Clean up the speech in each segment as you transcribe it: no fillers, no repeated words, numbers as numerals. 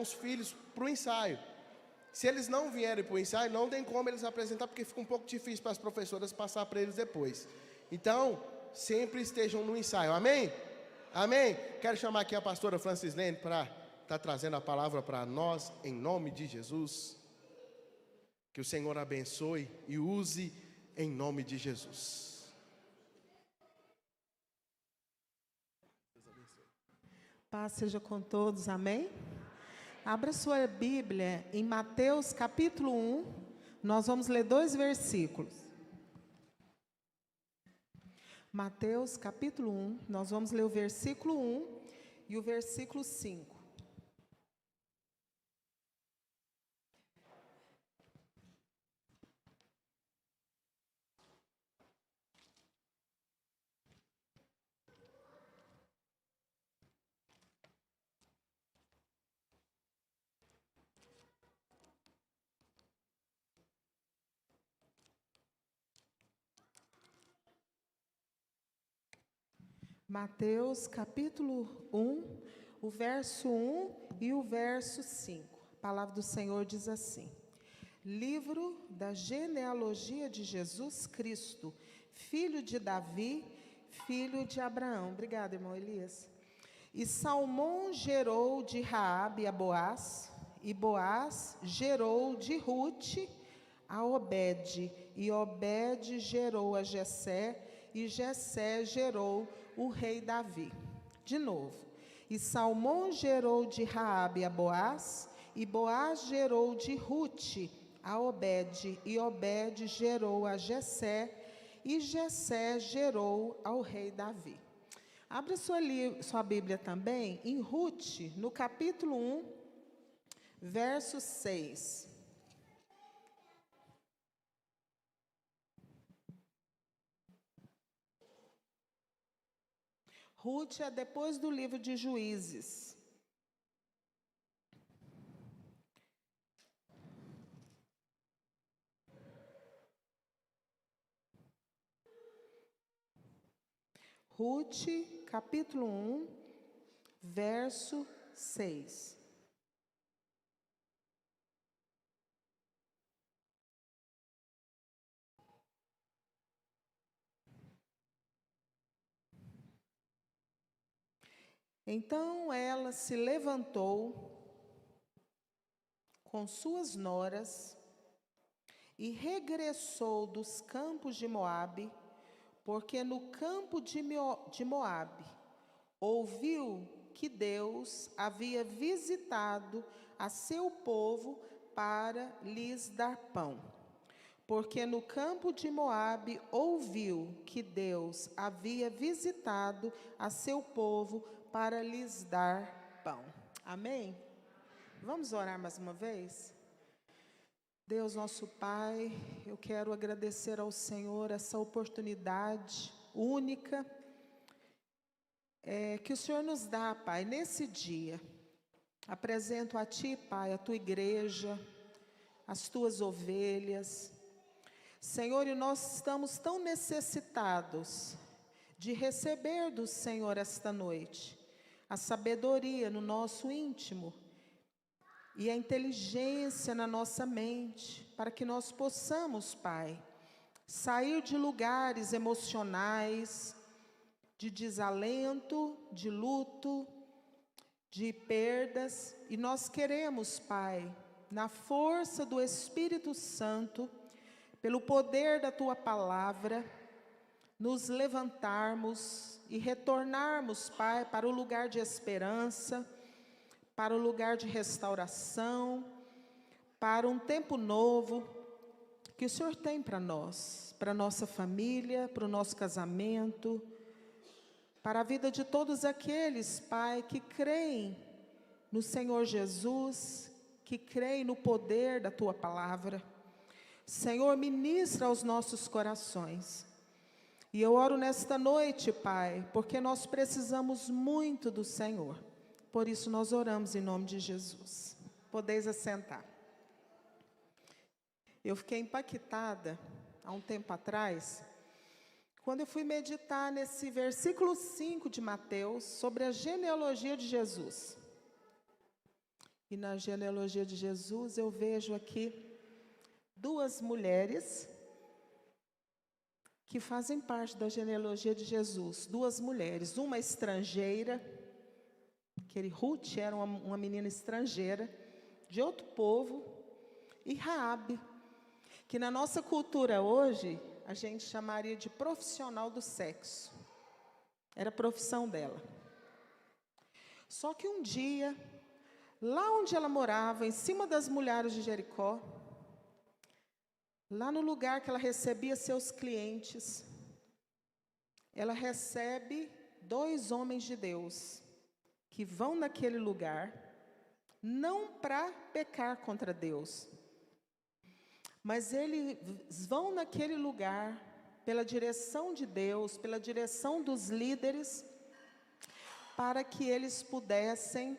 com os filhos para o ensaio. Se eles não vierem para o ensaio, não tem como eles apresentar, porque fica um pouco difícil para as professoras passar para eles depois. Então, sempre estejam no ensaio, amém? Amém? Quero chamar aqui a pastora Francislene para estar trazendo a palavra para nós, em nome de Jesus. Que o Senhor abençoe e use em nome de Jesus. Paz seja com todos, amém? Abra sua Bíblia em Mateus capítulo 1, nós vamos ler 2 versículos. Mateus capítulo 1, nós vamos ler o versículo 1 e o versículo 5. Mateus capítulo 1, o verso 1 e o verso 5. A palavra do Senhor diz assim: Livro da genealogia de Jesus Cristo, filho de Davi, filho de Abraão. Obrigada, irmão Elias. E Salmão gerou de Raabe a Boaz, e Boaz gerou de Rute a Obed, e Obed gerou a Jessé, e Jessé gerou o rei Davi. De novo. E Salmão gerou de Raabe a Boaz, e Boaz gerou de Rute a Obed, e Obed gerou a Jessé, e Jessé gerou ao rei Davi. Abra sua Bíblia também em Rute, no capítulo 1, verso 6. Rute é depois do livro de Juízes. Rute, capítulo 1, verso 6. Então ela se levantou com suas noras e regressou dos campos de Moabe, porque no campo de Moabe ouviu que Deus havia visitado a seu povo para lhes dar pão. Porque no campo de Moabe ouviu que Deus havia visitado a seu povo para lhes dar pão. Amém? Vamos orar mais uma vez? Deus nosso Pai, eu quero agradecer ao Senhor essa oportunidade única que o Senhor nos dá, Pai, nesse dia. Apresento a Ti, Pai, a Tua igreja, as Tuas ovelhas. Senhor, e nós estamos tão necessitados de receber do Senhor esta noite a sabedoria no nosso íntimo e a inteligência na nossa mente, para que nós possamos, Pai, sair de lugares emocionais, de desalento, de luto, de perdas, e nós queremos, Pai, na força do Espírito Santo, pelo poder da Tua palavra, nos levantarmos e retornarmos, Pai, para o lugar de esperança, para o lugar de restauração, para um tempo novo que o Senhor tem para nós, para a nossa família, para o nosso casamento, para a vida de todos aqueles, Pai, que creem no Senhor Jesus, que creem no poder da Tua palavra. Senhor, ministra aos nossos corações. E eu oro nesta noite, Pai, porque nós precisamos muito do Senhor. Por isso nós oramos em nome de Jesus. Podeis assentar. Eu fiquei impactada há um tempo atrás, quando eu fui meditar nesse versículo 5 de Mateus, sobre a genealogia de Jesus. E na genealogia de Jesus eu vejo aqui duas mulheres que fazem parte da genealogia de Jesus. Duas mulheres, uma estrangeira, que Ruth era uma menina estrangeira, de outro povo, e Raabe, que na nossa cultura hoje, a gente chamaria de profissional do sexo. Era a profissão dela. Só que um dia, lá onde ela morava, em cima das muralhas de Jericó, lá no lugar que ela recebia seus clientes, ela recebe dois homens de Deus, que vão naquele lugar, não para pecar contra Deus, mas eles vão naquele lugar, pela direção de Deus, pela direção dos líderes, para que eles pudessem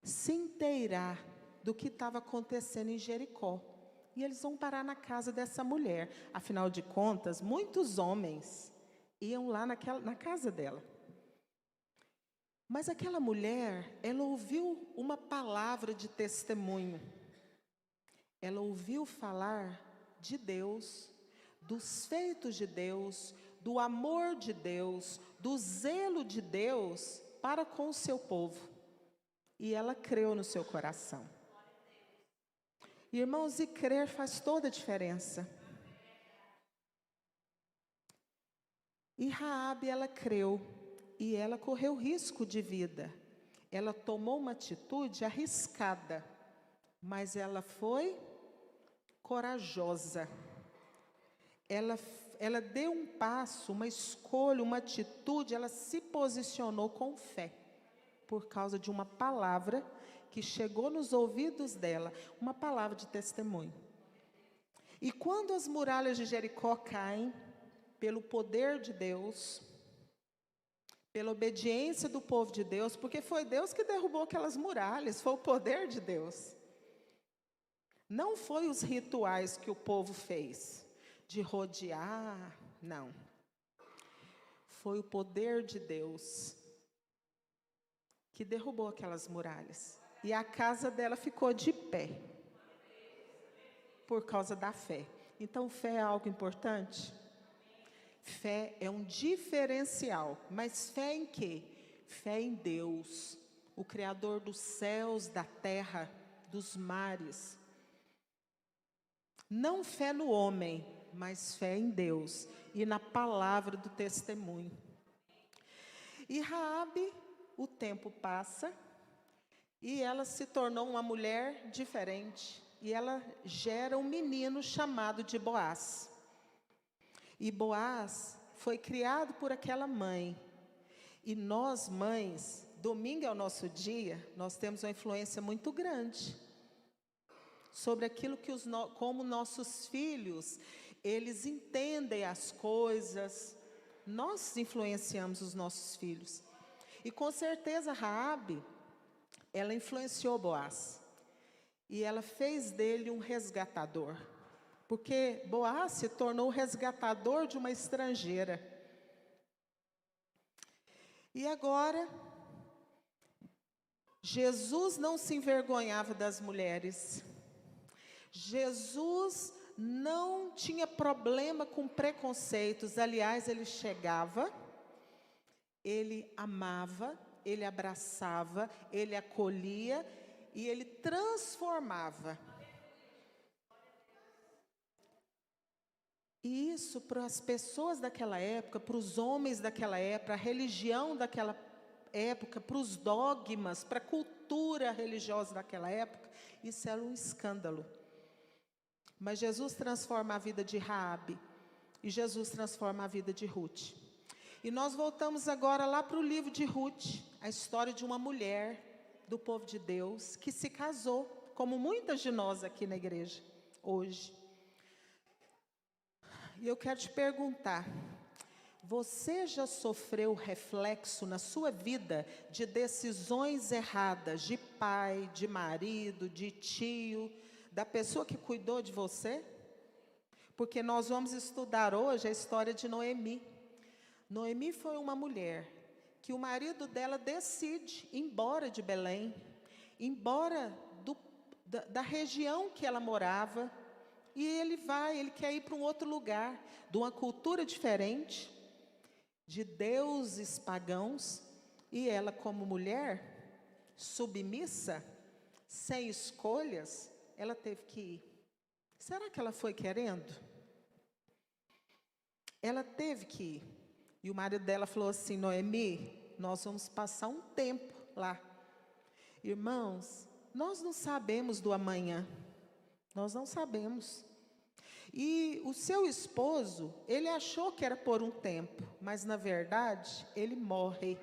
se inteirar do que estava acontecendo em Jericó. E eles vão parar na casa dessa mulher. Afinal de contas, muitos homens iam lá na casa dela. Mas aquela mulher, ela ouviu uma palavra de testemunho. Ela ouviu falar de Deus, dos feitos de Deus, do amor de Deus, do zelo de Deus para com o seu povo. E ela creu no seu coração. Irmãos, e crer faz toda a diferença. E Raabe, ela creu, e ela correu risco de vida. Ela tomou uma atitude arriscada, mas ela foi corajosa. Ela deu um passo, uma escolha, uma atitude, ela se posicionou com fé, por causa de uma palavra que chegou nos ouvidos dela, uma palavra de testemunho. E quando as muralhas de Jericó caem, pelo poder de Deus, pela obediência do povo de Deus, porque foi Deus que derrubou aquelas muralhas, foi o poder de Deus. Não foi os rituais que o povo fez, de rodear, não. Foi o poder de Deus que derrubou aquelas muralhas. E a casa dela ficou de pé, por causa da fé. Então, fé é algo importante? Fé é um diferencial. Mas fé em quê? Fé em Deus, o Criador dos céus, da terra, dos mares. Não fé no homem, mas fé em Deus e na palavra do testemunho. E Raabe, o tempo passa, e ela se tornou uma mulher diferente. E ela gera um menino chamado de Boaz. E Boaz foi criado por aquela mãe. E nós, mães, domingo é o nosso dia, nós temos uma influência muito grande sobre aquilo que como nossos filhos, eles entendem as coisas. Nós influenciamos os nossos filhos. E com certeza Raabe, ela influenciou Boaz. E ela fez dele um resgatador. Porque Boaz se tornou o resgatador de uma estrangeira. E agora, Jesus não se envergonhava das mulheres. Jesus não tinha problema com preconceitos. Aliás, ele chegava, ele amava, ele abraçava, ele acolhia e ele transformava. E isso para as pessoas daquela época, para os homens daquela época, a religião daquela época, para os dogmas, para a cultura religiosa daquela época, isso era um escândalo. Mas Jesus transforma a vida de Raabe e Jesus transforma a vida de Ruth. E nós voltamos agora lá para o livro de Ruth, a história de uma mulher do povo de Deus que se casou, como muitas de nós aqui na igreja hoje. E eu quero te perguntar, você já sofreu reflexo na sua vida de decisões erradas, de pai, de marido, de tio, da pessoa que cuidou de você? Porque nós vamos estudar hoje a história de Noemi. Noemi foi uma mulher que o marido dela decide ir embora de Belém. embora da região que ela morava, e ele quer ir para um outro lugar, de uma cultura diferente, de deuses pagãos, e ela, como mulher, submissa, sem escolhas, ela teve que ir. Será que ela foi querendo? Ela teve que ir. E o marido dela falou assim: Noemi, nós vamos passar um tempo lá. Irmãos, nós não sabemos do amanhã. Nós não sabemos. E o seu esposo, ele achou que era por um tempo, mas na verdade, ele morre.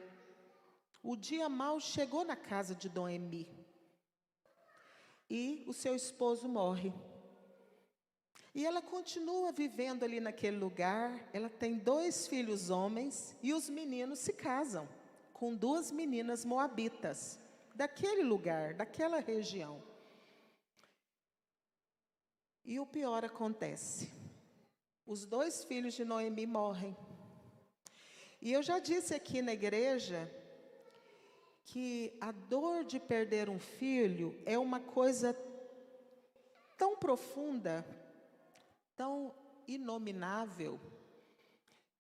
O dia mau chegou na casa de Noemi. E o seu esposo morre. E ela continua vivendo ali naquele lugar. Ela tem 2 filhos homens e os meninos se casam com 2 meninas moabitas, daquele lugar, daquela região. E o pior acontece. Os 2 filhos de Noemi morrem. E eu já disse aqui na igreja que a dor de perder um filho é uma coisa tão profunda, tão inominável,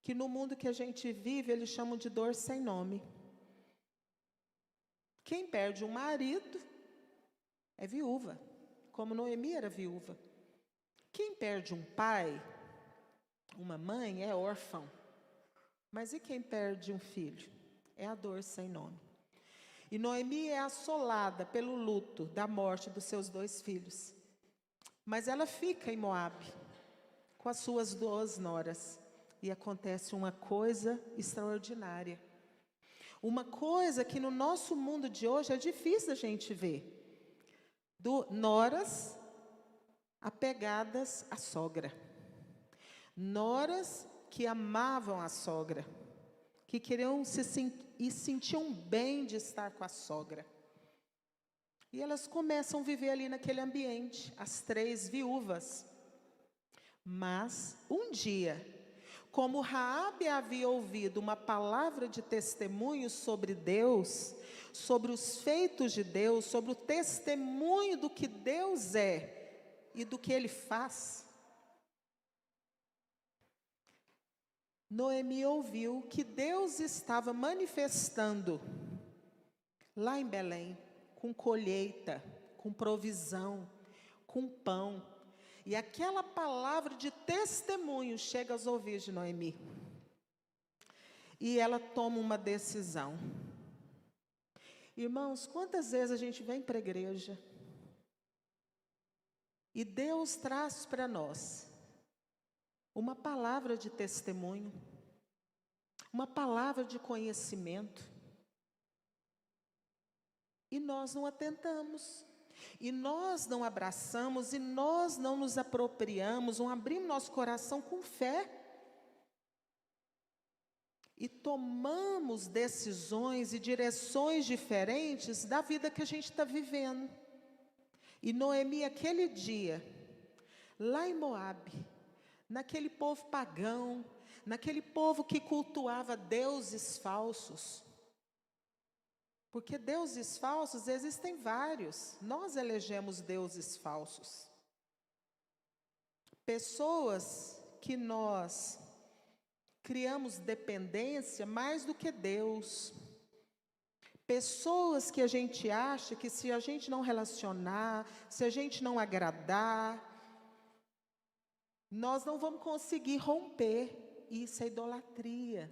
que no mundo que a gente vive, eles chamam de dor sem nome. Quem perde um marido é viúva, como Noemi era viúva. Quem perde um pai, uma mãe, é órfão. Mas e quem perde um filho? É a dor sem nome. E Noemi é assolada pelo luto da morte dos seus 2 filhos. Mas ela fica em Moabe, com as suas 2 noras. E acontece uma coisa extraordinária. Uma coisa que no nosso mundo de hoje é difícil a gente ver. Noras apegadas à sogra. Noras que amavam a sogra. Que queriam e sentiam bem de estar com a sogra. E elas começam a viver ali naquele ambiente, as 3 viúvas. Mas, um dia, como Raabe havia ouvido uma palavra de testemunho sobre Deus, sobre os feitos de Deus, sobre o testemunho do que Deus é e do que Ele faz, Noemi ouviu que Deus estava manifestando lá em Belém, com colheita, com provisão, com pão. E aquela palavra de testemunho chega aos ouvidos de Noemi. E ela toma uma decisão. Irmãos, quantas vezes a gente vem para a igreja e Deus traz para nós uma palavra de testemunho, uma palavra de conhecimento, e nós não atentamos, e nós não abraçamos, e nós não nos apropriamos, não abrimos nosso coração com fé, e tomamos decisões e direções diferentes da vida que a gente está vivendo. E Noemi, aquele dia, lá em Moabe, naquele povo pagão, naquele povo que cultuava deuses falsos. Porque deuses falsos existem vários. Nós elegemos deuses falsos. Pessoas que nós criamos dependência mais do que Deus. Pessoas que a gente acha que se a gente não relacionar, se a gente não agradar, nós não vamos conseguir romper. Isso é idolatria.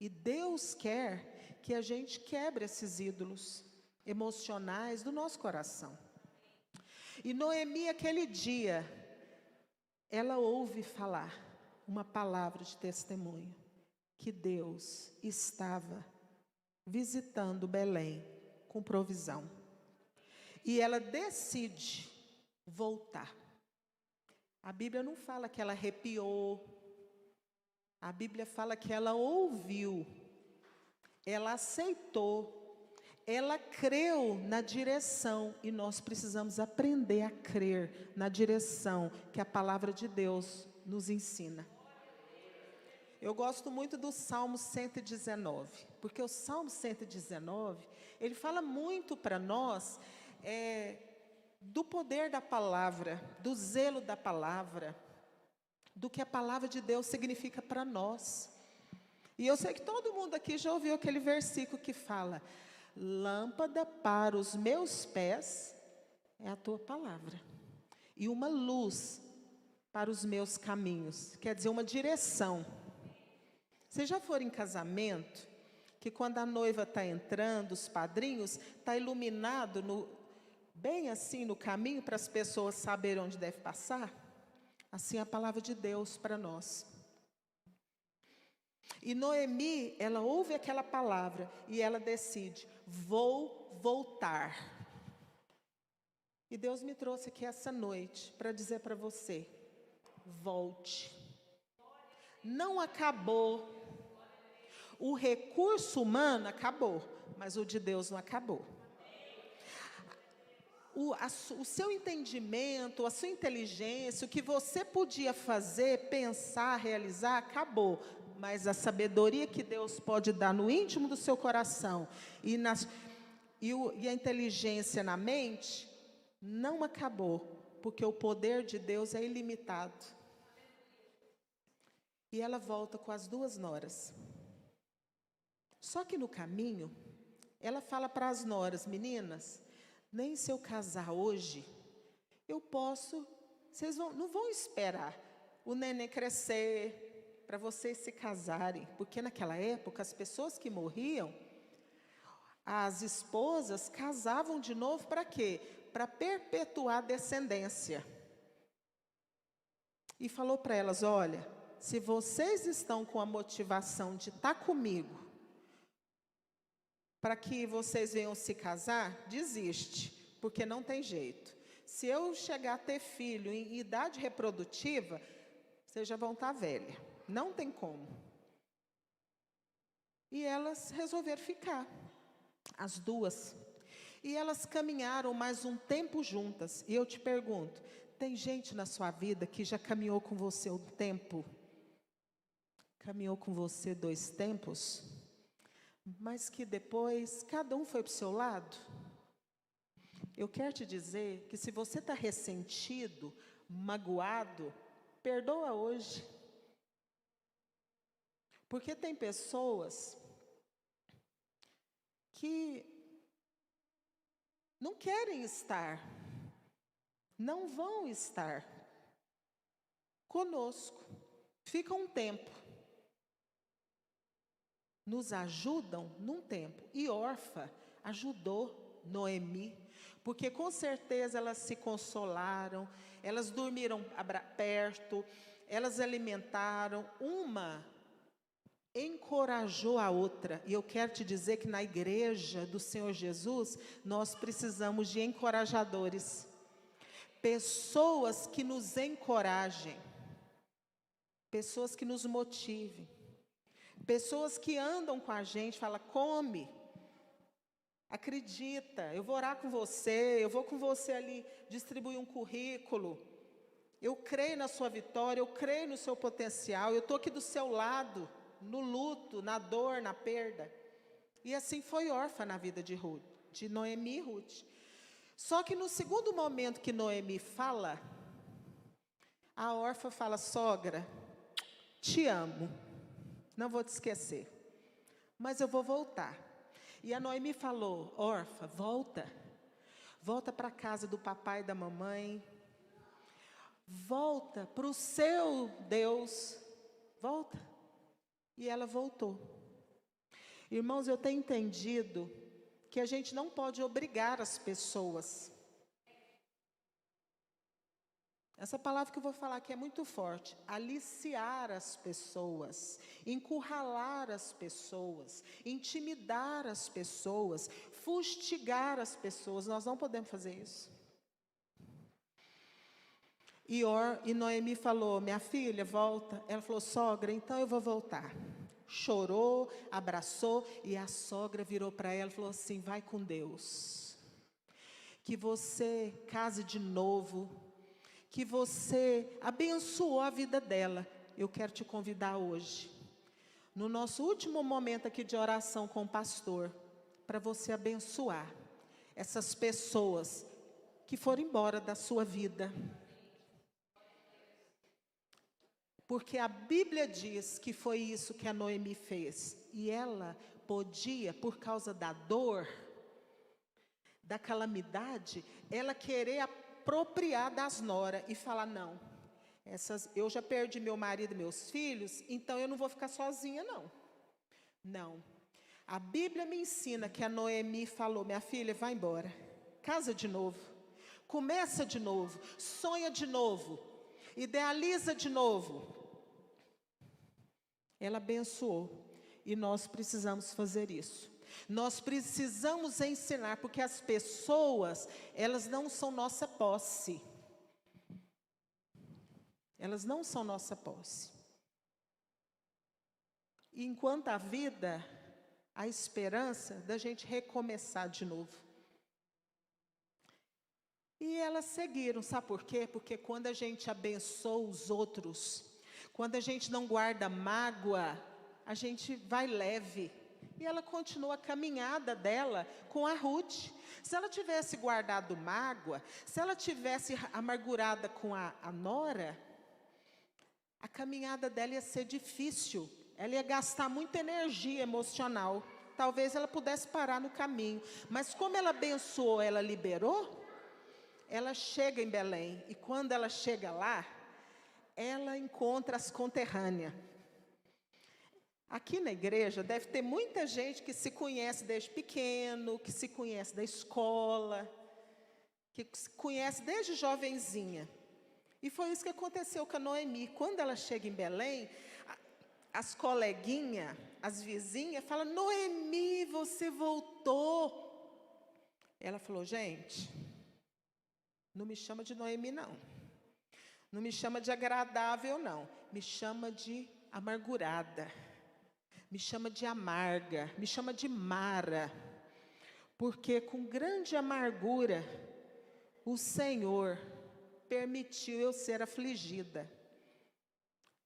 E Deus quer que a gente quebre esses ídolos emocionais do nosso coração. E Noemi, aquele dia, ela ouve falar uma palavra de testemunho, que Deus estava visitando Belém com provisão. E ela decide voltar. A Bíblia não fala que ela arrepiou. A Bíblia fala que ela ouviu. Ela aceitou. Ela creu na direção. E nós precisamos aprender a crer na direção que a palavra de Deus nos ensina. Eu gosto muito do Salmo 119, porque o Salmo 119, ele fala muito para nós do poder da palavra, do zelo da palavra, do que a palavra de Deus significa para nós. E eu sei que todo mundo aqui já ouviu aquele versículo que fala: lâmpada para os meus pés é a tua palavra, e uma luz para os meus caminhos, quer dizer, uma direção. Vocês já foram em casamento, que quando a noiva está entrando, os padrinhos, está iluminado bem assim no caminho, para as pessoas saberem onde deve passar? Assim é a palavra de Deus para nós. E Noemi, ela ouve aquela palavra e ela decide: vou voltar. E Deus me trouxe aqui essa noite para dizer para você: volte. Não acabou. O recurso humano acabou, mas o de Deus não acabou. O seu entendimento, a sua inteligência, o que você podia fazer, pensar, realizar, acabou. Mas a sabedoria que Deus pode dar no íntimo do seu coração e a inteligência na mente, não acabou, porque o poder de Deus é ilimitado. E ela volta com as 2 noras. Só que no caminho, ela fala para as noras: meninas, nem se eu casar hoje, eu posso, vocês não vão esperar o neném crescer para vocês se casarem, porque naquela época as pessoas que morriam, as esposas casavam de novo para quê? Para perpetuar a descendência. E falou para elas: olha, se vocês estão com a motivação de estar comigo, para que vocês venham se casar, desiste, porque não tem jeito. Se eu chegar a ter filho em idade reprodutiva, vocês já vão estar velha, não tem como. E elas resolveram ficar, as 2. E elas caminharam mais um tempo juntas. E eu te pergunto: tem gente na sua vida que já caminhou com você um tempo? Caminhou com você 2 tempos? Mas que depois cada um foi para o seu lado? Eu quero te dizer que se você está ressentido, magoado, perdoa hoje. Porque tem pessoas que não querem estar, não vão estar conosco, ficam um tempo. Nos ajudam num tempo. E Orfa ajudou Noemi, porque com certeza elas se consolaram, elas dormiram perto, elas alimentaram, uma encorajou a outra. E eu quero te dizer que na igreja do Senhor Jesus, nós precisamos de encorajadores, pessoas que nos encorajem, pessoas que nos motivem, pessoas que andam com a gente, falam: come, acredita, eu vou orar com você, eu vou com você ali distribuir um currículo, eu creio na sua vitória, eu creio no seu potencial, eu estou aqui do seu lado, no luto, na dor, na perda. E assim foi Orfa na vida de Noemi e Ruth. Só que no segundo momento que Noemi fala, a Orfa fala: sogra, te amo, não vou te esquecer, mas eu vou voltar. E a Noemi falou: Orfa, volta para a casa do papai e da mamãe, volta para o seu Deus, volta. E ela voltou. Irmãos, eu tenho entendido que a gente não pode obrigar as pessoas. Essa palavra que eu vou falar aqui é muito forte. Aliciar as pessoas, encurralar as pessoas, intimidar as pessoas, fustigar as pessoas. Nós não podemos fazer isso. E Noemi falou: minha filha, volta. Ela falou: sogra, então eu vou voltar. Chorou, abraçou, e a sogra virou para ela e falou assim: vai com Deus. Que você case de novo, que você abençoou a vida dela. Eu quero te convidar hoje no nosso último momento aqui de oração com o pastor, para você abençoar essas pessoas que foram embora da sua vida. Porque a Bíblia diz que foi isso que a Noemi fez. E ela podia, por causa da dor, da calamidade, ela querer apropriar das noras e falar, não, eu já perdi meu marido e meus filhos, então eu não vou ficar sozinha, não. Não. A Bíblia me ensina que a Noemi falou, minha filha, vai embora, casa de novo, começa de novo, sonha de novo, idealiza de novo. Ela abençoou, e nós precisamos fazer isso. Nós precisamos ensinar, porque as pessoas, elas não são nossa posse. Elas não são nossa posse. E enquanto a vida, a esperança da gente recomeçar de novo. E elas seguiram, sabe por quê? Porque quando a gente abençoa os outros, quando a gente não guarda mágoa, a gente vai leve. E ela continua a caminhada dela com a Ruth. Se ela tivesse guardado mágoa, se ela tivesse amargurada com a nora, a caminhada dela ia ser difícil. Ela ia gastar muita energia emocional. Talvez ela pudesse parar no caminho. Mas como ela abençoou, ela liberou, ela chega em Belém. E quando ela chega lá, ela encontra as conterrâneas. Aqui na igreja deve ter muita gente que se conhece desde pequeno, que se conhece da escola, que se conhece desde jovenzinha. E foi isso que aconteceu com a Noemi. Quando ela chega em Belém, as coleguinhas, as vizinhas, falam, Noemi, você voltou. Ela falou, gente, não me chama de Noemi, não. Não me chama de agradável, não. Me chama de amargurada. Me chama de amarga. Me chama de Mara. Porque com grande amargura, o Senhor permitiu eu ser afligida.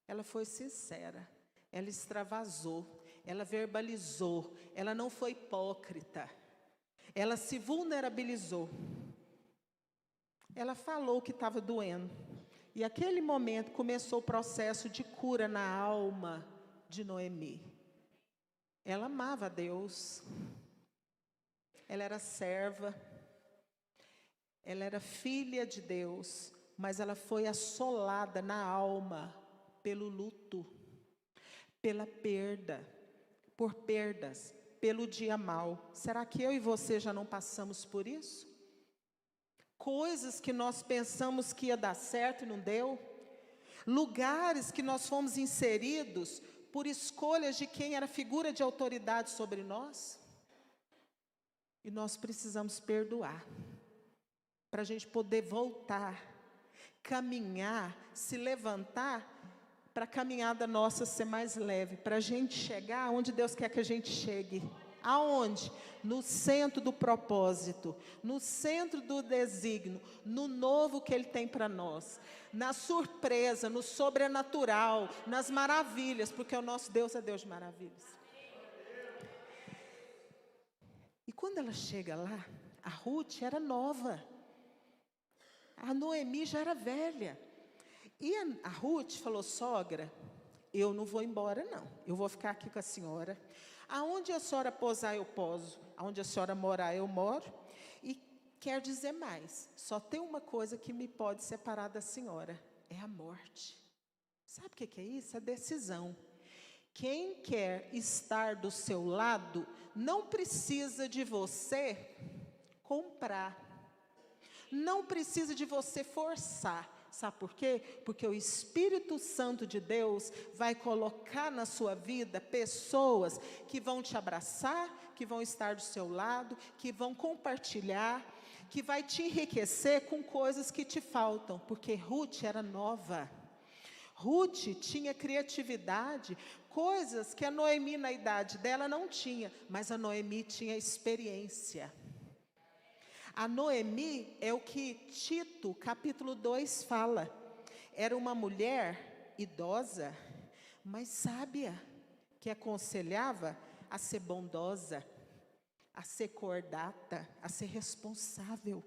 Ela foi sincera. Ela extravasou. Ela verbalizou. Ela não foi hipócrita. Ela se vulnerabilizou. Ela falou que estava doendo. E aquele momento começou o processo de cura na alma de Noemi. Ela amava a Deus. Ela era serva. Ela era filha de Deus. Mas ela foi assolada na alma pelo luto, pela perda, por perdas, pelo dia mau. Será que eu e você já não passamos por isso? Coisas que nós pensamos que ia dar certo e não deu. Lugares que nós fomos inseridos por escolhas de quem era figura de autoridade sobre nós. E nós precisamos perdoar. Para a gente poder voltar, caminhar, se levantar, para a caminhada nossa ser mais leve. Para a gente chegar onde Deus quer que a gente chegue. Aonde? No centro do propósito, no centro do desígnio, no novo que Ele tem para nós, na surpresa, no sobrenatural, nas maravilhas, porque o nosso Deus é Deus de maravilhas. E quando ela chega lá, a Ruth era nova, a Noemi já era velha, e a Ruth falou, sogra, eu não vou embora não, eu vou ficar aqui com a senhora. Aonde a senhora posar, eu poso. Aonde a senhora morar, eu moro. E quer dizer mais, só tem uma coisa que me pode separar da senhora, é a morte. Sabe o que é isso? É decisão. Quem quer estar do seu lado, não precisa de você comprar. Não precisa de você forçar. Sabe por quê? Porque o Espírito Santo de Deus vai colocar na sua vida pessoas que vão te abraçar, que vão estar do seu lado, que vão compartilhar, que vai te enriquecer com coisas que te faltam. Porque Ruth era nova. Ruth tinha criatividade, coisas que a Noemi na idade dela não tinha, mas a Noemi tinha experiência. A Noemi é o que Tito, capítulo 2, fala. Era uma mulher idosa, mas sábia, que aconselhava a ser bondosa, a ser cordata, a ser responsável,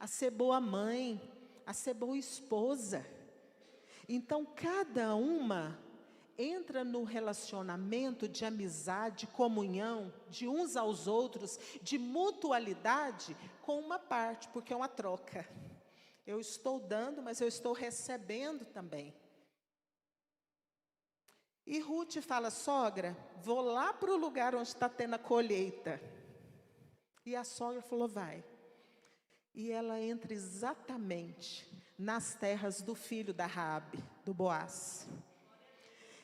a ser boa mãe, a ser boa esposa. Então, cada uma entra no relacionamento de amizade, comunhão, de uns aos outros, de mutualidade, com uma parte, porque é uma troca. Eu estou dando, mas eu estou recebendo também. E Ruth fala: sogra, vou lá para o lugar onde está tendo a colheita. E a sogra falou: vai. E ela entra exatamente nas terras do filho da Raabe, do Boaz.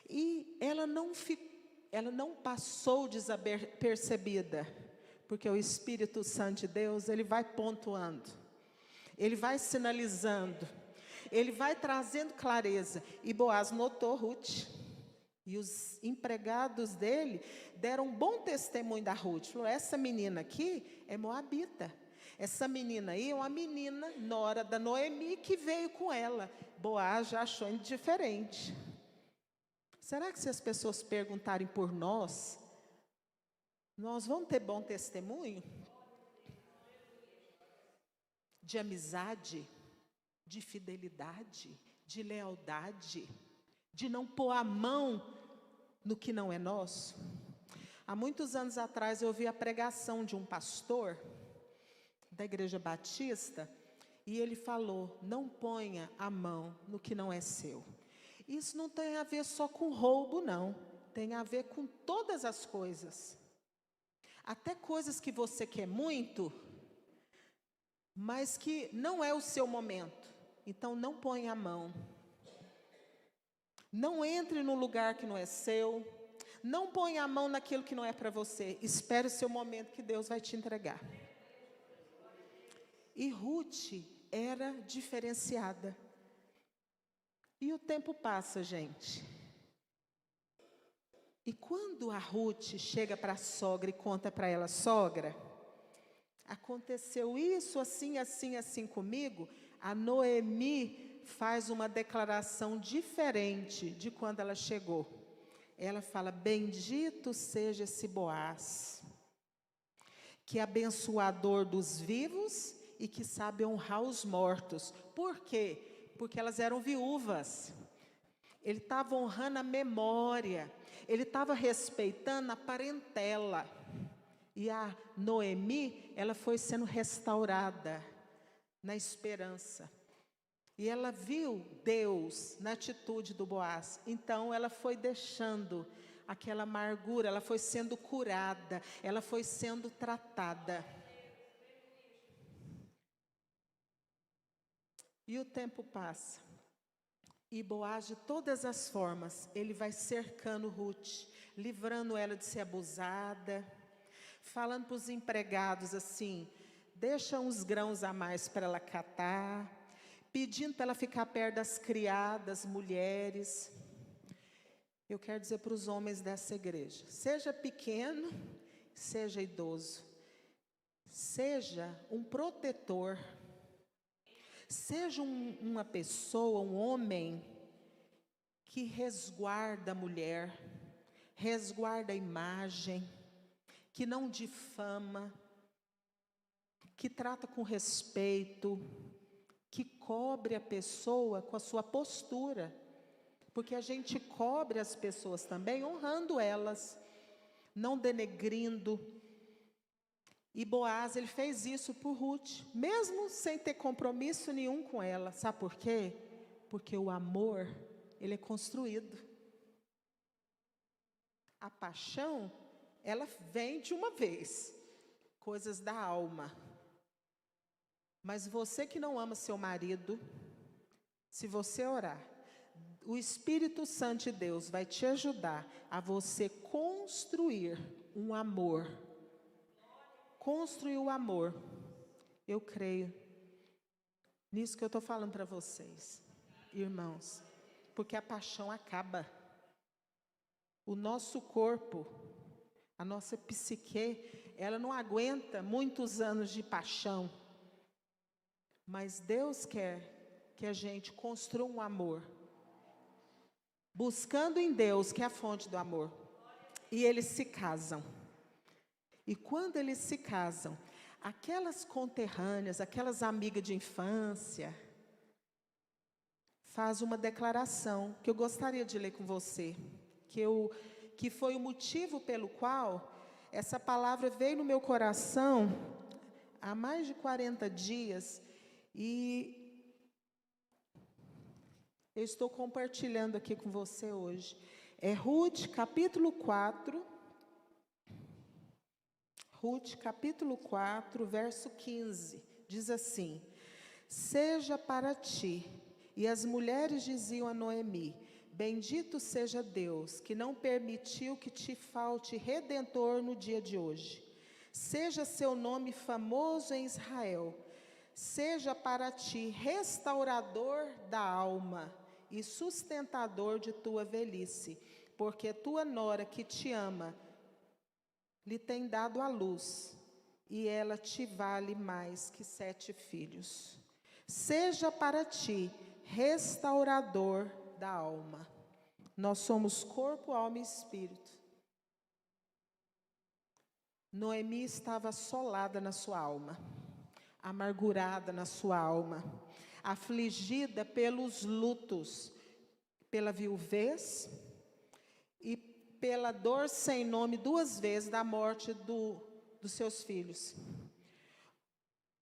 E ela não passou desapercebida, porque o Espírito Santo de Deus, ele vai pontuando, ele vai sinalizando, ele vai trazendo clareza. E Boaz notou Ruth. E os empregados dele deram um bom testemunho da Ruth. Falou: essa menina aqui é moabita. Essa menina aí é uma menina nora da Noemi que veio com ela. Boaz já achou indiferente. Será que se as pessoas perguntarem por nós, nós vamos ter bom testemunho? De amizade, de fidelidade, de lealdade, de não pôr a mão no que não é nosso? Há muitos anos atrás eu ouvi a pregação de um pastor da Igreja Batista, e ele falou: não ponha a mão no que não é seu. Isso não tem a ver só com roubo, não. Tem a ver com todas as coisas. Até coisas que você quer muito, mas que não é o seu momento. Então não ponha a mão. Não entre no lugar que não é seu. Não ponha a mão naquilo que não é para você. Espere o seu momento que Deus vai te entregar. E Ruth era diferenciada. E o tempo passa, gente. E quando a Ruth chega para a sogra e conta para ela: sogra, aconteceu isso, assim, assim, assim comigo, a Noemi faz uma declaração diferente de quando ela chegou. Ela fala: bendito seja esse Boaz, que é abençoador dos vivos e que sabe honrar os mortos. Por quê? Porque elas eram viúvas. Ele estava honrando a memória, ele estava respeitando a parentela. E a Noemi, ela foi sendo restaurada na esperança. E ela viu Deus na atitude do Boaz. Então ela foi deixando aquela amargura, ela foi sendo curada, ela foi sendo tratada. E o tempo passa. E Boaz, de todas as formas, ele vai cercando Ruth, livrando ela de ser abusada, falando para os empregados assim: deixa uns grãos a mais para ela catar, pedindo para ela ficar perto das criadas, mulheres. Eu quero dizer para os homens dessa igreja: seja pequeno, seja idoso, seja um protetor, seja uma pessoa, um homem que resguarda a mulher, resguarda a imagem, que não difama, que trata com respeito, que cobre a pessoa com a sua postura, porque a gente cobre as pessoas também honrando elas, não denegrindo. E Boaz, ele fez isso por Ruth, mesmo sem ter compromisso nenhum com ela. Sabe por quê? Porque o amor, ele é construído. A paixão, ela vem de uma vez, coisas da alma. Mas você que não ama seu marido, se você orar, o Espírito Santo de Deus vai te ajudar a você construir um amor. Construir o amor. Eu creio nisso que eu estou falando para vocês, irmãos, porque a paixão acaba. O nosso corpo, a nossa psique, ela não aguenta muitos anos de paixão. Mas Deus quer que a gente construa um amor, buscando em Deus, que é a fonte do amor. e eles se casam. E quando eles se casam, aquelas conterrâneas, aquelas amigas de infância, faz uma declaração que eu gostaria de ler com você, que foi o motivo pelo qual essa palavra veio no meu coração há mais de 40 dias e eu estou compartilhando aqui com você hoje. É Ruth, capítulo 4, verso 15, diz assim: seja para ti. E as mulheres diziam a Noemi: bendito seja Deus, que não permitiu que te falte redentor no dia de hoje. Seja seu nome famoso em Israel. Seja para ti restaurador da alma e sustentador de tua velhice, porque tua nora que te ama lhe tem dado a luz, e ela te vale mais que 7 filhos. Seja para ti restaurador da alma. Nós somos corpo, alma e espírito. Noemi estava assolada na sua alma, amargurada na sua alma, afligida pelos lutos, pela viuvez e pela dor sem nome 2 vezes da morte dos seus filhos.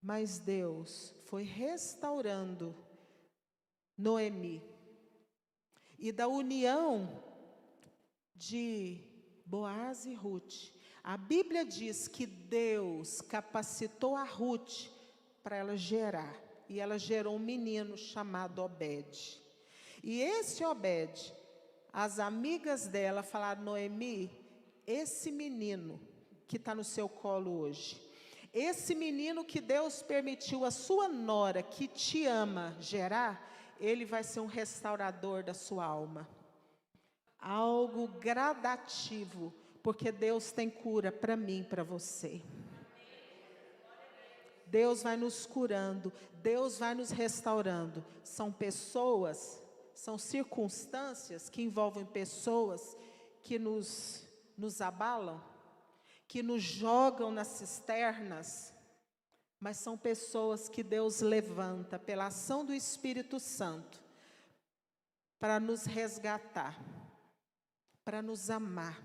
Mas Deus foi restaurando Noemi. E da união de Boaz e Ruth, a Bíblia diz que Deus capacitou a Ruth para ela gerar. E ela gerou um menino chamado Obed. E esse Obed, as amigas dela falaram: Noemi, esse menino que está no seu colo hoje, esse menino que Deus permitiu a sua nora, que te ama, gerar, ele vai ser um restaurador da sua alma. Algo gradativo, porque Deus tem cura para mim e para você. Deus vai nos curando, Deus vai nos restaurando. São pessoas, são circunstâncias que envolvem pessoas que nos abalam, que nos jogam nas cisternas, mas são pessoas que Deus levanta pela ação do Espírito Santo para nos resgatar, para nos amar.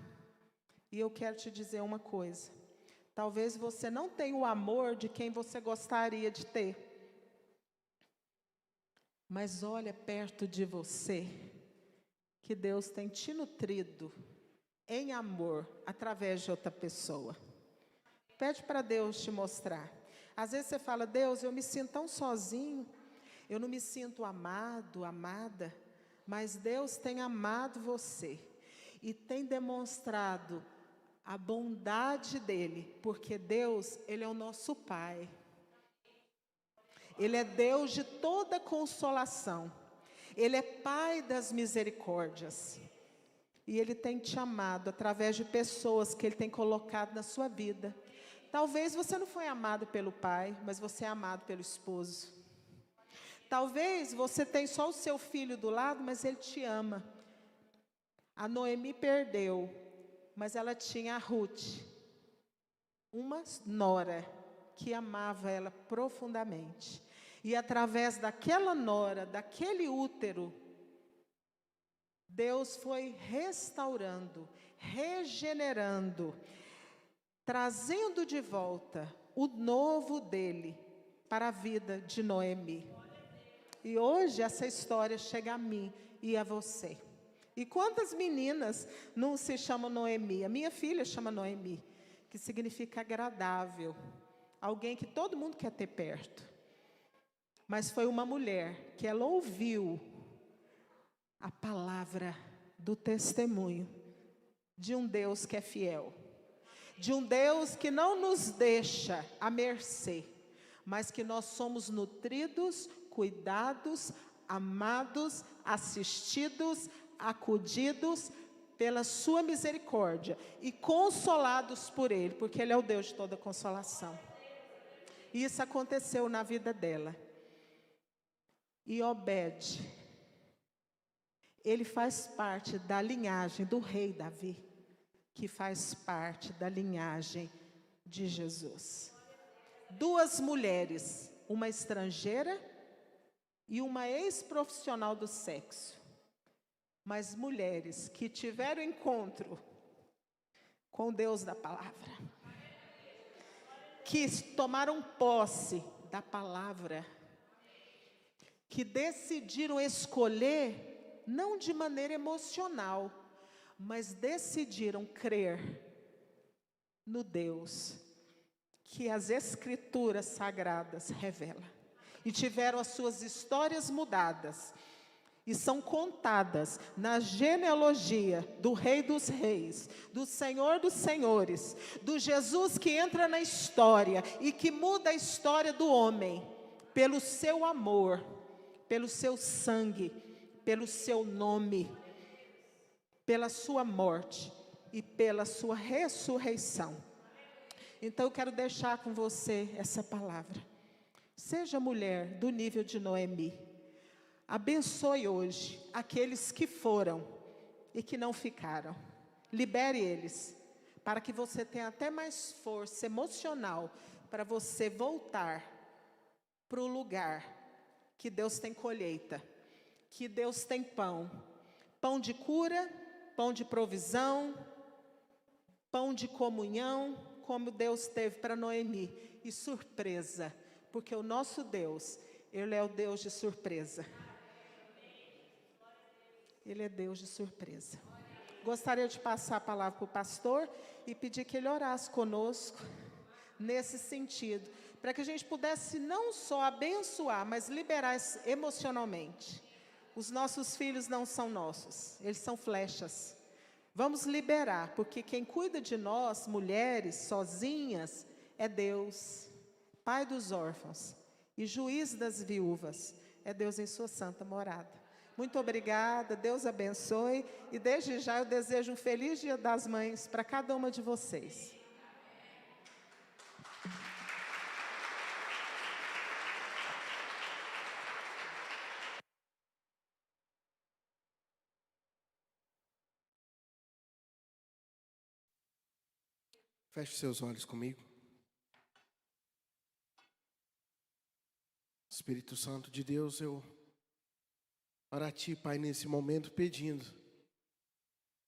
E eu quero te dizer uma coisa: talvez você não tenha o amor de quem você gostaria de ter, mas olha perto de você, que Deus tem te nutrido em amor através de outra pessoa. Pede para Deus te mostrar. Às vezes você fala: Deus, eu me sinto tão sozinho, eu não me sinto amado, amada. Mas Deus tem amado você e tem demonstrado a bondade dele, porque Deus, ele é o nosso Pai. Ele é Deus de toda consolação. Ele é Pai das misericórdias. E Ele tem te amado através de pessoas que Ele tem colocado na sua vida. Talvez você não foi amado pelo pai, mas você é amado pelo esposo. Talvez você tenha só o seu filho do lado, mas ele te ama. A Noemi perdeu, mas ela tinha a Ruth, uma nora que amava ela profundamente. E através daquela nora, daquele útero, Deus foi restaurando, regenerando, trazendo de volta o novo dele para a vida de Noemi. E hoje essa história chega a mim e a você. E quantas meninas não se chamam Noemi? A minha filha chama Noemi, que significa agradável, alguém que todo mundo quer ter perto. Mas foi uma mulher que ela ouviu a palavra do testemunho de um Deus que é fiel, de um Deus que não nos deixa à mercê, mas que nós somos nutridos, cuidados, amados, assistidos, acudidos pela sua misericórdia e consolados por Ele, porque Ele é o Deus de toda consolação. E isso aconteceu na vida dela. E Obed, ele faz parte da linhagem do rei Davi, que faz parte da linhagem de Jesus. 2 mulheres, uma estrangeira e uma ex-profissional do sexo. Mas mulheres que tiveram encontro com Deus da palavra, que tomaram posse da palavra, que decidiram escolher, não de maneira emocional, mas decidiram crer no Deus que as Escrituras Sagradas revelam. E tiveram as suas histórias mudadas. E são contadas na genealogia do Rei dos Reis, do Senhor dos Senhores, do Jesus que entra na história e que muda a história do homem, pelo seu amor, pelo seu sangue, pelo seu nome, pela sua morte e pela sua ressurreição. Então eu quero deixar com você essa palavra. Seja mulher do nível de Noemi. Abençoe hoje aqueles que foram e que não ficaram. Libere eles, para que você tenha até mais força emocional para você voltar para o lugar que Deus tem colheita, que Deus tem pão. Pão de cura, pão de provisão, pão de comunhão, como Deus teve para Noemi. E surpresa, porque o nosso Deus, Ele é o Deus de surpresa. Ele é Deus de surpresa. Gostaria de passar a palavra para o pastor e pedir que ele orasse conosco nesse sentido, para que a gente pudesse não só abençoar, mas liberar emocionalmente. Os nossos filhos não são nossos, eles são flechas. Vamos liberar, porque quem cuida de nós, mulheres, sozinhas, é Deus, Pai dos órfãos e juiz das viúvas, é Deus em sua santa morada. Muito obrigada, Deus abençoe, e desde já eu desejo um feliz Dia das Mães para cada uma de vocês. Feche seus olhos comigo. Espírito Santo de Deus, eu oro a Ti, Pai, nesse momento, pedindo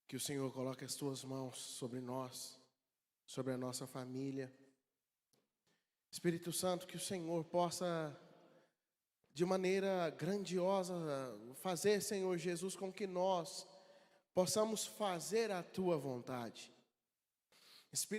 que o Senhor coloque as Tuas mãos sobre nós, sobre a nossa família. Espírito Santo, que o Senhor possa, de maneira grandiosa, fazer, Senhor Jesus, com que nós possamos fazer a Tua vontade. Espírito